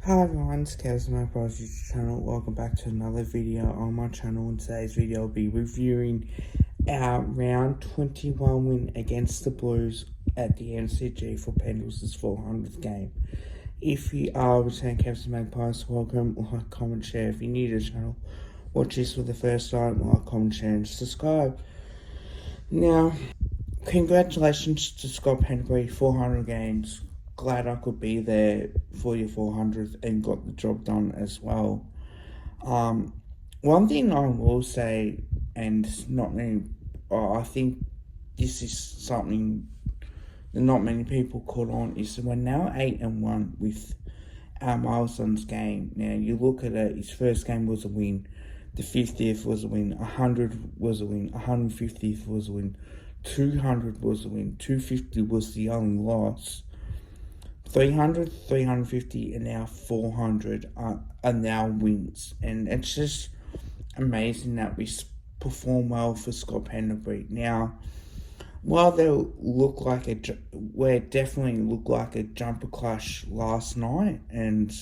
Hi everyone, it's Kev's my YouTube channel. Welcome back to another video on my channel. In today's video, I'll be reviewing our round 21 win against the Blues at the MCG for Pendles' 400th game. If you are returning Kev's Magpies, welcome, like, comment, share. If you're new to the channel, watch this for the first time, like, comment, share, and subscribe. Now, congratulations to Scott Pendlebury, 400 games. Glad I could be there for your 400th and got the job done as well. One thing I will say, and not many, I think this is something that not many people caught on, is that we're now 8-1 with our milestones game. Now you look at it, his first game was a win, the 50th was a win, 100 was a win, 150th was a win, 200 was a win, 250 was the only loss. 300, 350, and now 400 are now wins. And it's just amazing that we perform well for Scott Pendlebury. Now, while they look like definitely look like a jumper clash last night, and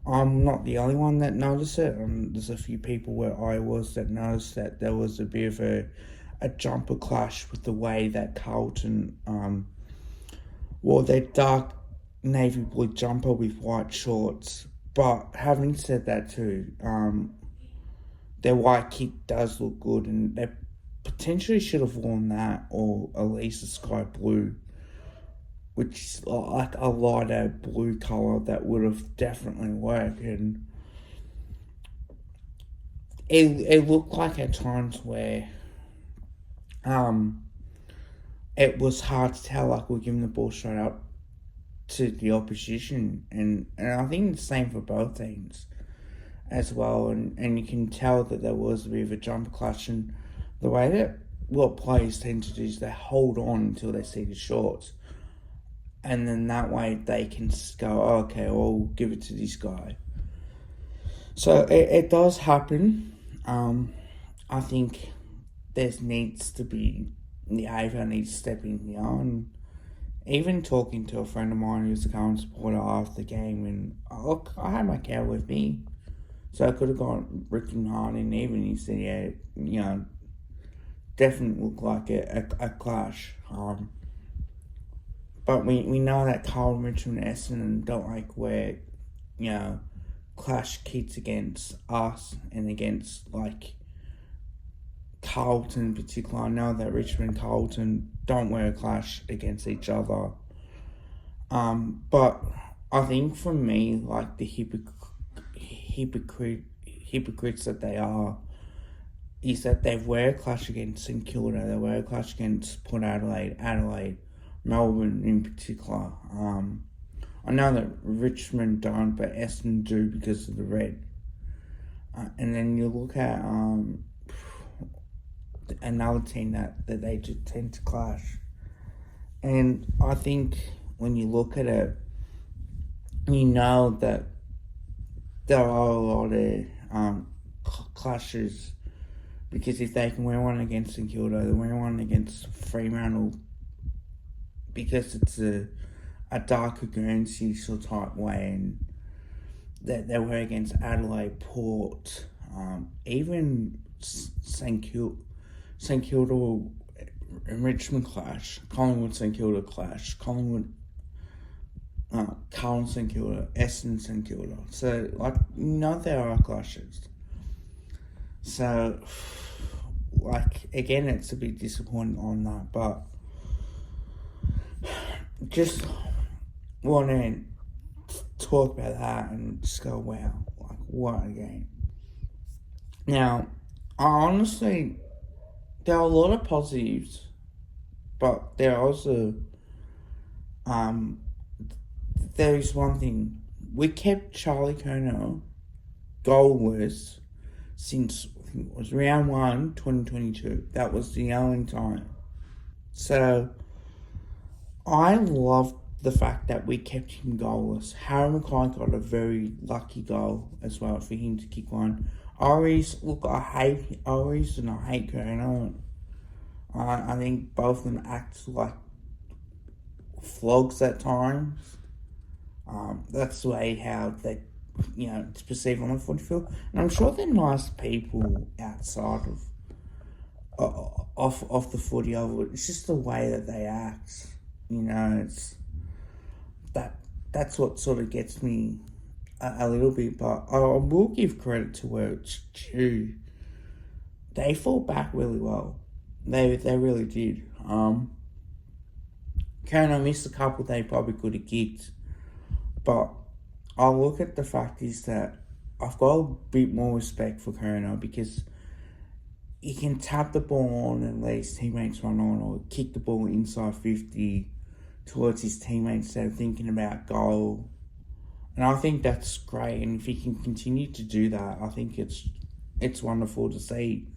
I'm not the only one that noticed it. There's a few people where I was that noticed that there was a bit of a jumper clash with the way that Carlton wore their dark navy blue jumper with white shorts. But having said that too, their white kit does look good, and they potentially should have worn that, or at least a sky blue, which is like a lighter blue colour that would have definitely worked. And it looked like at times where it was hard to tell, like we're giving the ball straight up to the opposition, and I think it's the same for both teams as well, and you can tell that there was a bit of a jumper clash, and the way that what players tend to do is they hold on until they see the shorts, and then that way they can go, oh, okay, I'll give it to this guy. So it does happen. I think there needs to be, the AFL needs to step in here. And even talking to a friend of mine who's a Carlton supporter after the game, and look, I had my cow with me, so I could have gone Ricky hard, and even he said, yeah, you know, definitely looked like a clash. But we know that Carlton, Richmond, and Essendon don't like where, you know, clash kits against us and against, like, Carlton in particular. I know that Richmond and Carlton don't wear a clash against each other. But I think for me, like, the hypocrites that they are, is that they wear a clash against St Kilda, they wear a clash against Port Adelaide, Melbourne in particular. I know that Richmond don't, but Essendon do because of the red. And then you look at another team that they just tend to clash. And I think when you look at it, you know that there are a lot of clashes, because if they can wear one against St Kilda, they wear one against Fremantle, because it's a darker Guernsey sort of type way, and that they wear against Adelaide, Port, even St Kilda and Richmond clash, Collingwood St Kilda clash, Collingwood, Carlton St Kilda, Essendon St Kilda. So, like, you know, there are clashes. So, like, again, it's a bit disappointing on that, but just want to talk about that and just go, wow, like, what a game. Now, honestly, there are a lot of positives, but there are also, there is one thing. We kept Charlie Curnow goalless since, I think it was round 1, 2022. That was the only time. So, I love the fact that we kept him goalless. Harry McKay got a very lucky goal as well for him to kick one. Oris, look, I hate Oris and I hate Curnow. I think both of them act like flogs at times. That's the way how they, it's perceived on the footy field. And I'm sure they're nice people outside off the footy of it. It's just the way that they act. It's that that's what sort of gets me a little bit. But I will give credit to where it's due. They fought back really well. They really did. Karen, missed a couple they probably could have kicked, but I look at the fact is that I've got a bit more respect for Kerner because he can tap the ball on and let his teammates run on, or kick the ball inside 50 towards his teammates instead of thinking about goal. And I think that's great. And if he can continue to do that, I think it's wonderful to see.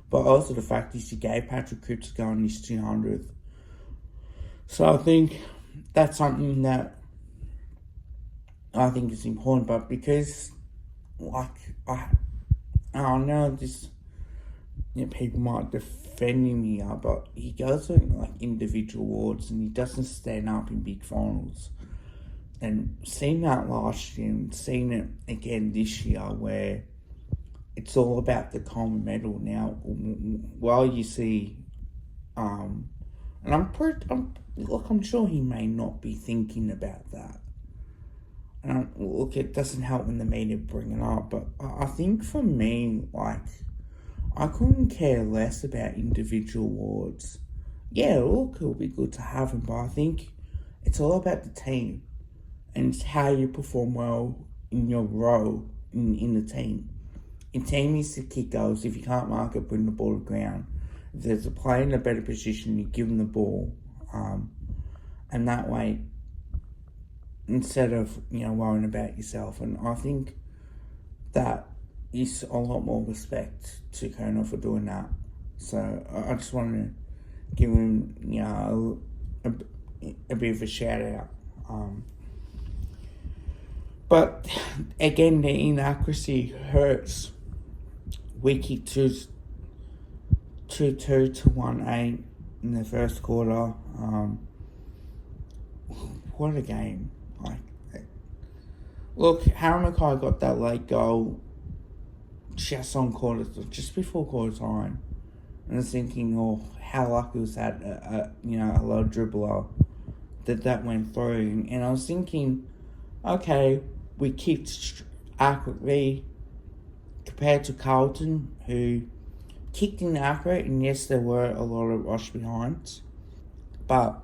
But also the fact is he gave Patrick Cripps going his 200th. So I think that's something that I think is important. But because, I know this, people might defend him here, but he goes to individual awards and he doesn't stand up in big finals. And seeing that last year and seeing it again this year where it's all about the common medal now. While you see, and I'm sure he may not be thinking about that. And it doesn't help when the media bring it up, but I think for me, I couldn't care less about individual awards. Yeah, it'll be good to have them, but I think it's all about the team and it's how you perform well in your role in the team. Your team needs to kick goals. If you can't mark it, bring the ball to the ground. If there's a player in a better position, you give them the ball. And that way, instead of, worrying about yourself. And I think that is a lot more respect to Kerner for doing that. So I just wanted to give him, a bit of a shout out. But again, the inaccuracy hurts. We kicked 2-2 to 1-8 in the first quarter. What a game. Look, Harry Mackay got that late goal just before quarter time. And I was thinking, how lucky was that, a low dribbler that went through. And I was thinking, okay, we kicked accurately compared to Carlton, who kicked inaccurate, and yes, there were a lot of rush behinds. But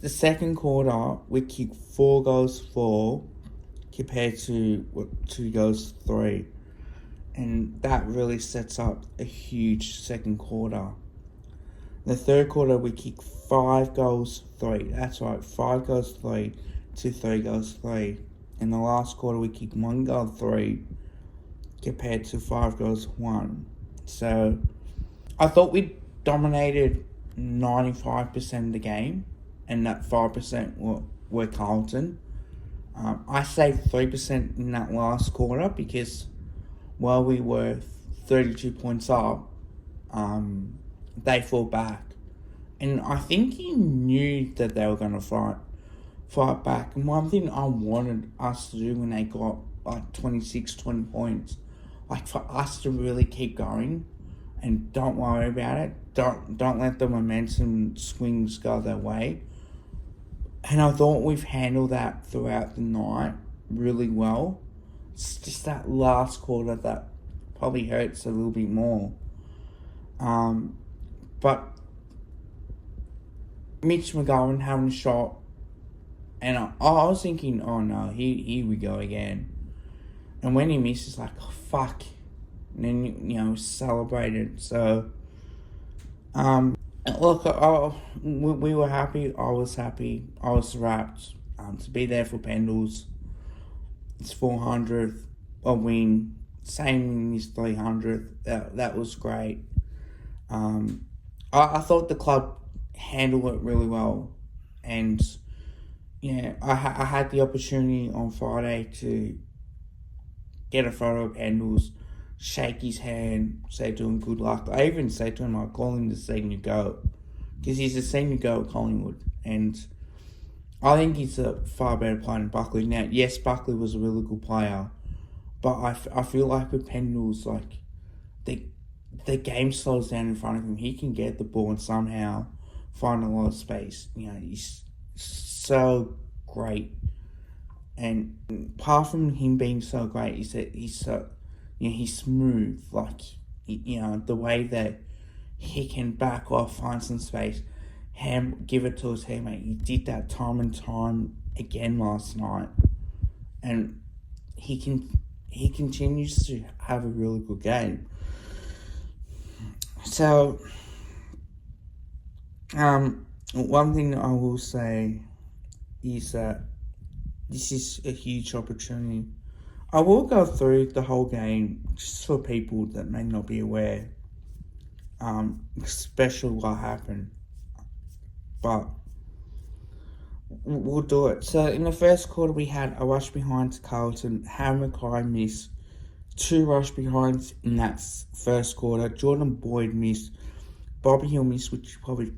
the second quarter, we kicked 4 goals 4 compared to 2 goals 3. And that really sets up a huge second quarter. The third quarter, we kicked 5 goals 3. That's right, 5 goals 3 to 3 goals 3. In the last quarter, we kicked 1 goal 3 compared to 5 goals 1. So I thought we dominated 95% of the game, and that 5% were Carlton. I saved 3% in that last quarter because while we were 32 points up, they fought back. And I think he knew that they were going to fight back. And one thing I wanted us to do when they got 26, 20 points, for us to really keep going and don't worry about it. Don't let the momentum swings go their way. And I thought we've handled that throughout the night really well. It's just that last quarter that probably hurts a little bit more. But Mitch McGowan having a shot, and I was thinking, oh no, here we go again. And when he misses, oh fuck. And then, celebrated. So, look, we were happy. I was happy. I was wrapped to be there for Pendles. It's 400th, a win. Same in his 300th. That was great. I thought the club handled it really well. And, I had the opportunity on Friday to get a photo of Pendles, shake his hand, say to him good luck. I even say to him, I call him the senior goat, because he's a senior goat at Collingwood. And I think he's a far better player than Buckley. Now, yes, Buckley was a really good player, but I feel like with Pendles, like, the game slows down in front of him. He can get the ball and somehow find a lot of space. He's so great. And apart from him being so great, is that he's so, he's smooth. Like, the way that he can back off, find some space, give it to his teammate. He did that time and time again last night, and he continues to have a really good game. So, one thing I will say is that this is a huge opportunity. I will go through the whole game just for people that may not be aware, especially what happened. But we'll do it. So in the first quarter, we had a rush behind to Carlton. Harry Mackay missed 2 rush behinds in that first quarter. Jordan Boyd missed. Bobby Hill missed, which he probably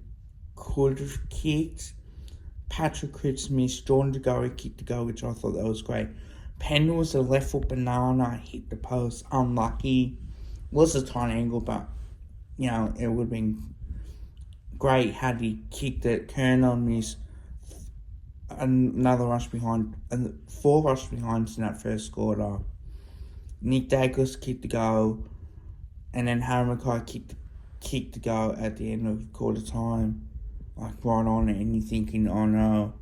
could have kicked. Patrick Cripps missed. Jordan DeGoey kicked the goal, which I thought that was great. Pendles, a left foot banana, hit the post. Unlucky. Was a tiny angle, but, it would have been great had he kicked it. Kerner missed. Another rush behind. 4 rush behinds in that first quarter. Nick Douglas kicked the goal, and then Harry Mackay kicked the goal at the end of quarter time, like right on it, and you're thinking, oh no,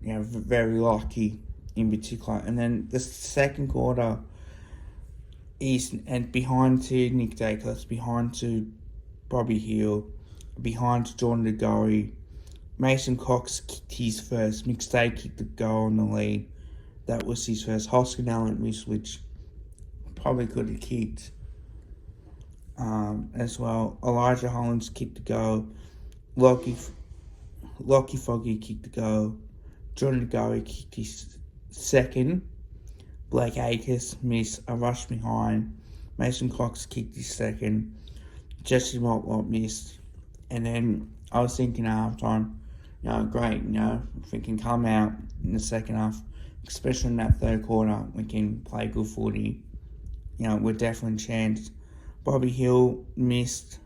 very lucky in particular. And then the second quarter and behind to Nick Douglas, behind to Bobby Hill, behind to Jordan DeGoey. Mason Cox kicked his first. McStay kicked the goal on the lead. That was his first. Hoskin Allen missed, which probably could have kicked as well. Elijah Hollins kicked the goal. Lockie Foggy kicked the goal. Jordan DeGoey kicked his second. Blake Akers missed a rush behind. Mason Cox kicked his second. Jesse Motlop missed. And then I was thinking at halftime, great, if we can come out in the second half, especially in that third quarter, we can play good footy. We're definitely a chance. Bobby Hill missed.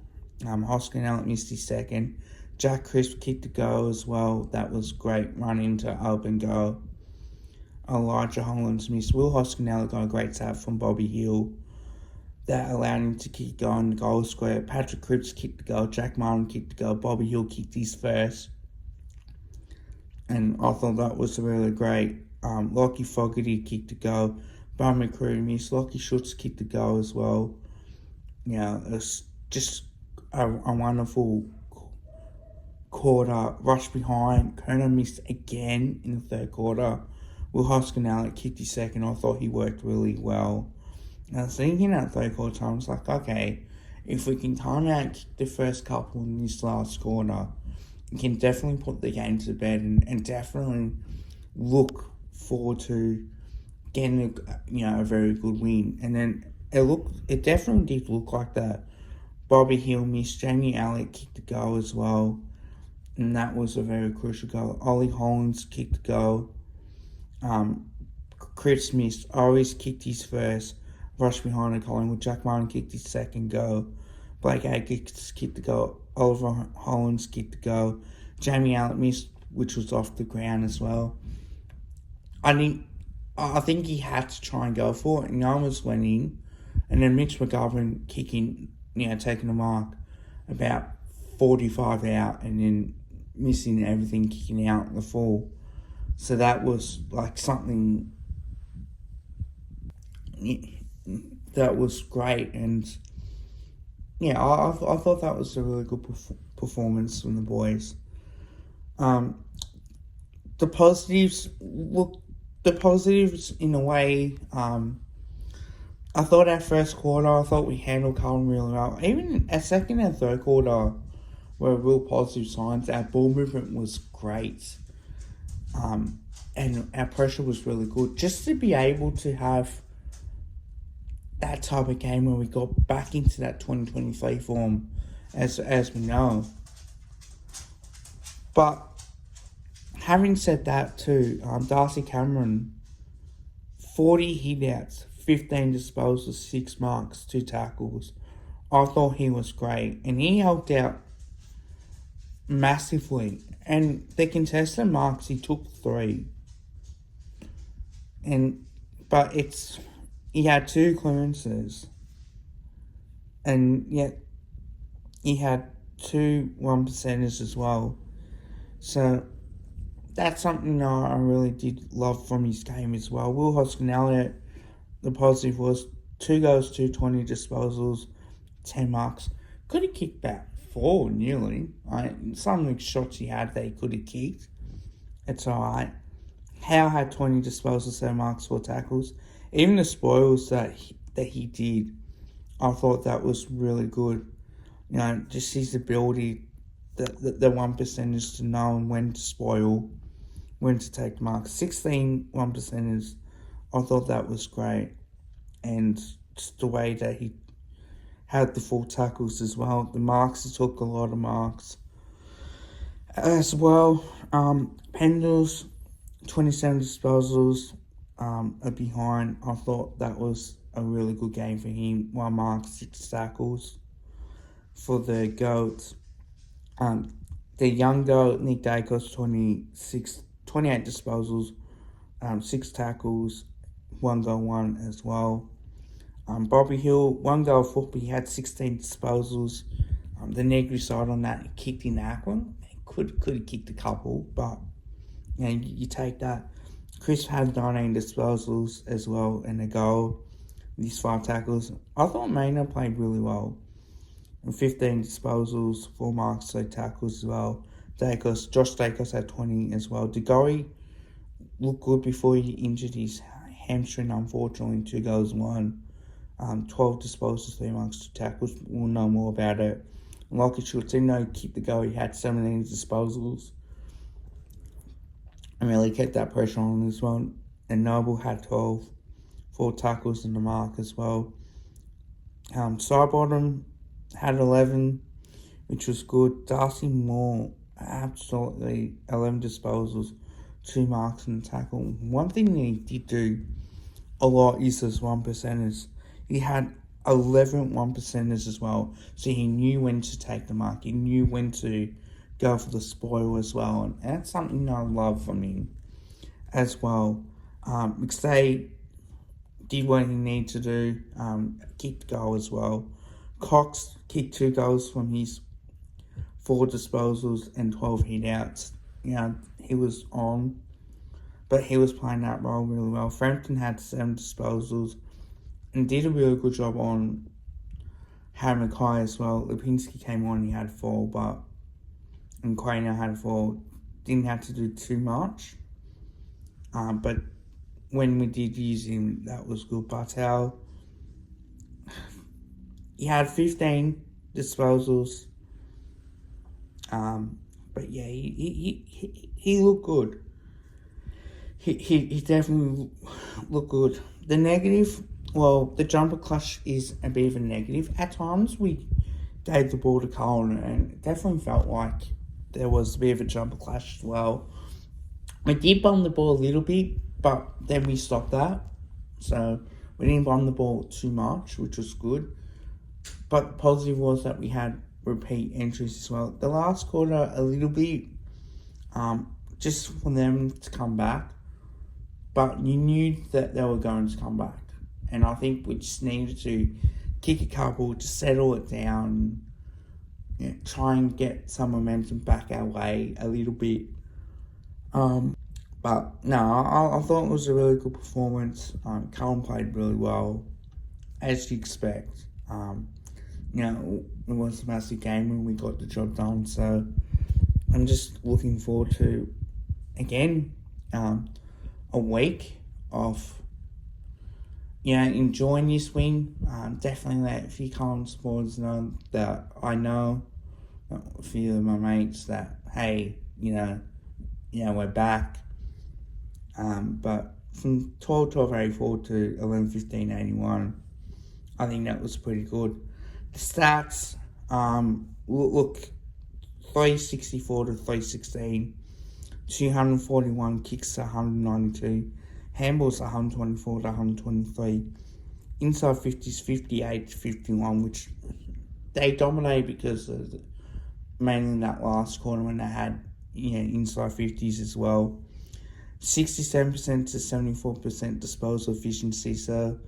Hoskin Allen missed his second. Jack Crisp kicked the goal as well. That was great run into open goal. Elijah Hollins missed. Will Hoskin Allen got a great save from Bobby Hill. That allowed him to kick going goal square. Patrick Cripps kicked the goal. Jack Martin kicked the goal. Bobby Hill kicked his first. And I thought that was really great. Lockie Fogarty kicked the goal. Brian McCreary missed. Lockie Schutz kicked the goal as well. It was just a wonderful quarter. Rush behind. Kerner missed again in the third quarter. Will Hoskin Allen kicked his second. I thought he worked really well. And I was thinking at third quarter time, I was like, okay, if we can time out kick the first couple in this last quarter, we can definitely put the game to bed and definitely look forward to getting a very good win. And then it definitely did look like that. Bobby Hill missed. Jamie Allett kicked the goal as well, and that was a very crucial goal. Ollie Hollins kicked the goal. Chris missed. Always kicked his first. Rush behind a Collingwood. Jack Martin kicked his second goal. Blake Akers kicked the goal. Oliver Hollins kicked the goal. Jamie Allett missed, which was off the ground as well. I think he had to try and go for it, and I was went in, and then Mitch McGovern kicking, taking the mark about 45 out, and then missing everything, kicking out the full. So that was like something that was great, and I thought that was a really good performance from the boys. The positives in a way, I thought our first quarter, we handled Carlton really well. Even our second and third quarter were real positive signs. Our ball movement was great. And our pressure was really good. Just to be able to have that type of game where we got back into that 2023 form, as we know. But having said that too, Darcy Cameron, 40 hit-outs, 15 disposals, 6 marks, 2 tackles. I thought he was great, and he helped out massively. And the contested marks, he took 3. But he had 2 clearances, and yet he had 2 1%ers as well. So that's something I really did love from his game as well. Will Hoskin-Elliott, the positive was 2 goals, 220 disposals, 10 marks. Could have kicked back 4 nearly. Some of the shots he had that he could have kicked. It's alright. Howe had 20 disposals, 7 marks, 4 tackles. Even the spoils that he did, I thought that was really good. Just his ability, the 1%ers to know when to spoil, when to take marks. 16 1%ers, I thought that was great. And just the way that he had the full tackles as well. The marks, he took a lot of marks. As well, Pendles, 27 disposals, are behind. I thought that was a really good game for him. 1 mark, 6 tackles. For the GOATs, the young GOAT, Nick Dacos, 28 disposals, 6 tackles, 1 goal, 1 as well. Bobby Hill, 1 goal, 4, but he had 16 disposals. The negative side on that, he kicked in Auckland. Could have kicked a couple, but you take that. Chris had 19 disposals as well and a goal. These 5 tackles. I thought Maynard played really well. And 15 disposals, 4 marks, 2 tackles as well. Josh Dacos had 20 as well. DeGoey looked good before he injured his hamstring, unfortunately. 2 goals, 1. 12 disposals, 3 marks, 2 tackles. We'll know more about it. Lockie Schultz, even though he kicked the goal, he had 17 disposals. And really kept that pressure on as well. And Noble had 12, 4 tackles and a mark as well. Sidebottom had 11, which was good. Darcy Moore, absolutely 11 disposals, 2 marks and a tackle. One thing that he did do a lot is his 1%ers. He had 11 1%ers as well. So he knew when to take the mark. He knew when to go for the spoil as well. And that's something I love from him as well. McStay did what he needed to do. Kicked the goal as well. Cox kicked 2 goals from his 4 disposals and 12 hit-outs. He was on, but he was playing that role really well. Frampton had 7 disposals and did a really good job on Harry Mackay as well. Lipinski came on, he had 4, and Quainer had 4. Didn't have to do too much. But when we did use him, that was good. Bartel, he had 15 disposals. But yeah, he looked good. He definitely looked good. The negative, the jumper clutch is a bit of a negative. At times we gave the ball to Carlton and it definitely felt like there was a bit of a jumper clash as well. We did bump the ball a little bit, but then we stopped that. So we didn't bump the ball too much, which was good. But the positive was that we had repeat entries as well. The last quarter, a little bit, just for them to come back. But you knew that they were going to come back. And I think we just needed to kick a couple to settle it down, try and get some momentum back our way a little bit. But no, I thought it was a really good performance. Carlton played really well, as you expect. It was a massive game and we got the job done. So I'm just looking forward to, again, a week of enjoying this win. Definitely let a few Carlton supporters know that I know, a few of my mates, that hey, we're back. But from 12-12-84 to 11-15-81, I think that was pretty good. The stats, look, 364 to 316, 241, kicks to 192, handballs 124 to 123, inside 50s 58 to 51, which they dominated because of mainly in that last quarter when they had inside 50s as well. 67% to 74% disposal efficiency. So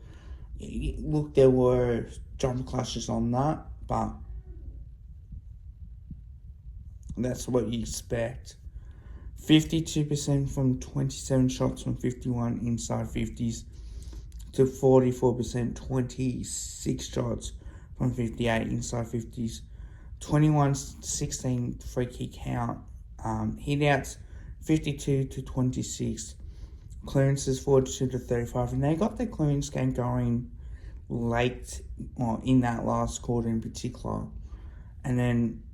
look, there were jump clashes on that, but that's what you expect. 52% from 27 shots from 51 inside 50s to 44%, 26 shots from 58 inside 50s. 21-16 free kick count. Hit-outs 52 to 26. Clearances 42 to 35. And they got their clearance game going late in that last quarter in particular. And then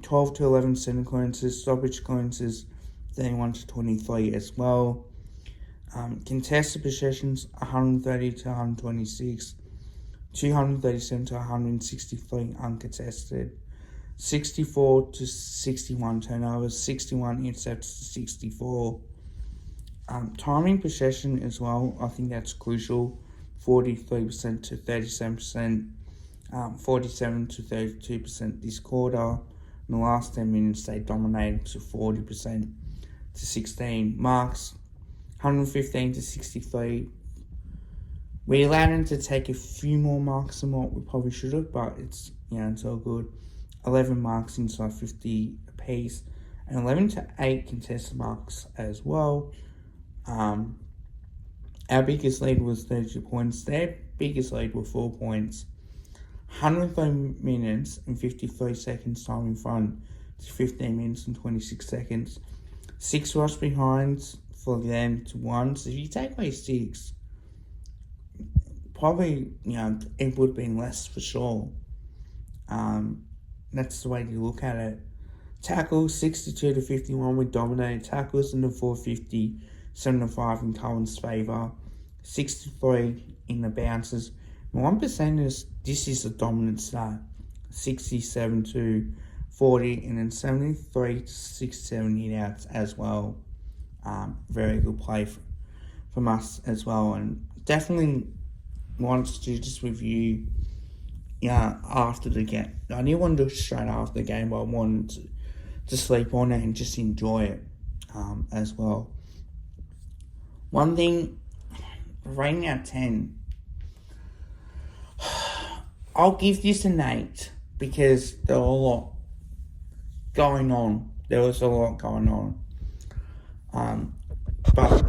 12 to 11 centre clearances, stoppage clearances 31 to 23 as well. Contested possessions 130 to 126, 237 to 163 uncontested, 64 to 61 turnovers, 61 intercepts to 64. Timing possession as well, I think that's crucial. 43% to 37%, 47 to 32% this quarter. In the last 10 minutes, they dominated to 40% to 16. Marks 115 to 63. We allowed them to take a few more marks than what we probably should have, but it's all good. 11 marks inside 50 apiece, and 11 to 8 contested marks as well. Our biggest lead was 32 points. Their biggest lead were 4 points. 103 minutes and 53 seconds time in front to 15 minutes and 26 seconds. 6 rush behinds for them to 1. So if you take away 6, probably, it would have been less for sure. That's the way to look at it. Tackles 62 to 51, we dominated tackles in the 450, 7-5 in Carlton's favour, 63 in the bounces. 1% is this is a dominant stat. 67 to 40, and then 73 to 67 hit-outs as well. Very good play from us as well, and definitely wants to just review after the game. I didn't want to do it straight after the game, but I wanted to sleep on it and just enjoy it as well. One thing, rating out of 10, I'll give this an 8 because there was a lot going on. But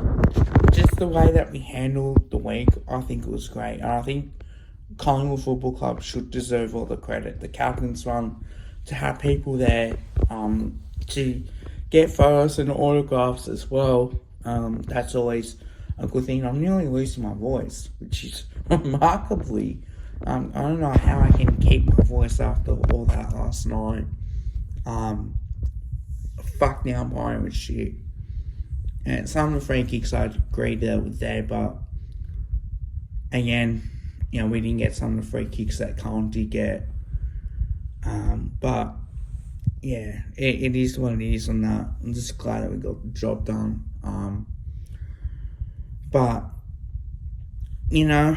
just the way that we handled the week, I think it was great. And I think Collingwood Football Club should deserve all the credit. The captain's run, to have people there to get photos and autographs as well. That's always a good thing. I'm nearly losing my voice, which is remarkably... I don't know how I can keep my voice after all that last night. Fuck now, Byron with shit. And some of the free kicks I agree that was there, but again, we didn't get some of the free kicks that Carlton did get. But yeah, it is what it is on that. I'm just glad that we got the job done. But we're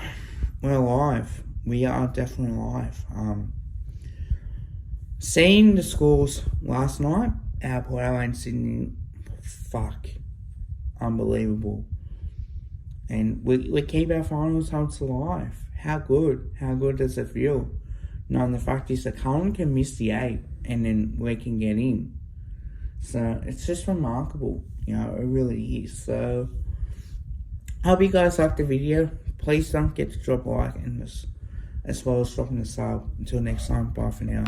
alive. We are definitely alive. Seeing the scores last night, our Port Adelaide and Sydney, fuck, unbelievable. And we keep our finals hopes alive. How good does it feel? Knowing the fact is that Carlton can miss the 8 and then we can get in. So it's just remarkable. It really is. So I hope you guys liked the video. Please don't forget to drop a like and as well as dropping a sub. Until next time, bye for now.